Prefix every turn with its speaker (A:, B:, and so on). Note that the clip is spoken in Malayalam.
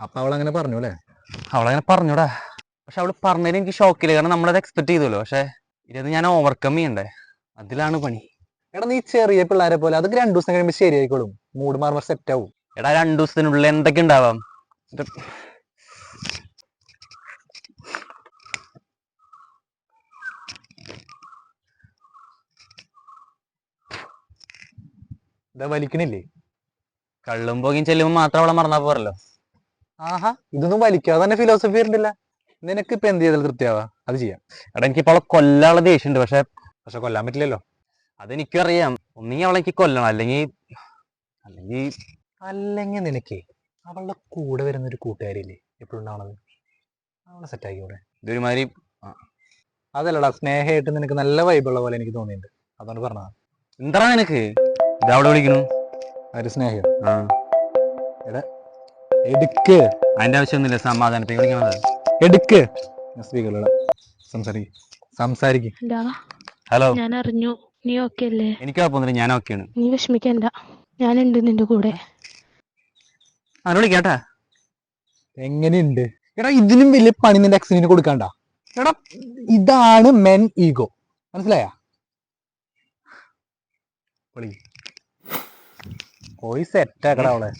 A: അപ്പൊ അവളങ്ങനെ പറഞ്ഞു അല്ലേ?
B: അവളങ്ങനെ പറഞ്ഞൂടാ. പക്ഷെ അവള് പറഞ്ഞതിന് എനിക്ക് ഷോക്കില്ല, കാരണം നമ്മളത് എക്സ്പെക്ട് ചെയ്തല്ലോ. പക്ഷെ ഇത് ഞാൻ ഓവർകം ചെയ്യണ്ടേ, അതിലാണ് പണി.
A: എടാ നീ ചെറിയ പിള്ളേരെ പോലെ അതൊക്കെ 2 ദിവസം കഴിയുമ്പോൾ ശരിയായിക്കോളും. മൂഡ് മാറുമ്പോൾ സെറ്റ് ആവും.
B: എടാ 2 ദിവസത്തിനുള്ളിൽ എന്തൊക്കെ ഉണ്ടാവാം.
A: ഇതാ വലിക്കണില്ലേ?
B: കള്ളും പോകിയും ചെല്ലുമ്പോൾ മാത്രം അവളെ മറന്നാ പോരല്ലോ.
A: ആഹാ, ഇതൊന്നും വലിക്കാതെ തന്നെ ഫിലോസഫി വരുന്നില്ല. നിനക്ക് ഇപ്പൊ എന്ത് ചെയ്താലും തൃപ്തിയാവാ അത് ചെയ്യാം.
B: എടാ എനിക്കിപ്പോൾ അവളെ കൊല്ലാനുള്ള ദേഷ്യമുണ്ട്.
A: പക്ഷെ കൊല്ലാൻ പറ്റില്ലല്ലോ.
B: അതെനിക്കും അറിയാം. ഒന്നെങ്കിൽ അവളെ എനിക്ക് കൊല്ലണം, അല്ലെങ്കിൽ അല്ലെങ്കിൽ
A: അല്ലെങ്കിൽ നിനക്ക് അവളുടെ കൂടെ വരുന്ന ഒരു കൂട്ടുകാരില്ലേ എപ്പോഴും ഉണ്ടാവണത്, അവളെ സെറ്റ് ആക്കിക്കൂടെ?
B: ഇതൊരുമാതിരി
A: അതല്ലടാ, സ്നേഹമായിട്ട് നിനക്ക് നല്ല വൈബുള്ള പോലെ എനിക്ക് തോന്നിയിട്ടുണ്ട്, അതുകൊണ്ട് പറഞ്ഞതാ.
B: എന്താ നിനക്ക് ഇതവിടെ വിളിക്കണു?
A: ഒരു സ്നേഹം.
B: ആ,
A: എടാ എടുക്ക്.
B: അതിന്റെ ആവശ്യമൊന്നുമില്ല, സമാധാനത്തേക്ക് വിളിക്കണത്.
A: എടുക്ക്. സ്പീക്കറിലൂടെ സംസാരിക്കും.
B: ഹലോ,
C: ഞാൻ അറിഞ്ഞു. നീ ഓക്കെ അല്ലേ?
B: എനിക്ക് കുഴപ്പമൊന്നുമില്ല, ഞാൻ ഓക്കെയാണ്.
C: നീ വിഷമിക്കണ്ട, ഞാനുണ്ട് നിന്റെ കൂടെ.
B: അങ്ങനെ വിളിക്കാട്ടാ.
A: എങ്ങനെയുണ്ട്? എടാ ഇതിനും വലിയ പണി നിന്റെ എക്സിന് കൊടുക്കണ്ട. എടാ ഇതാണ് മെൻ ഈഗോ, മനസ്സിലായ? പോയി സെറ്റ് ആക്കടാ അവളെ.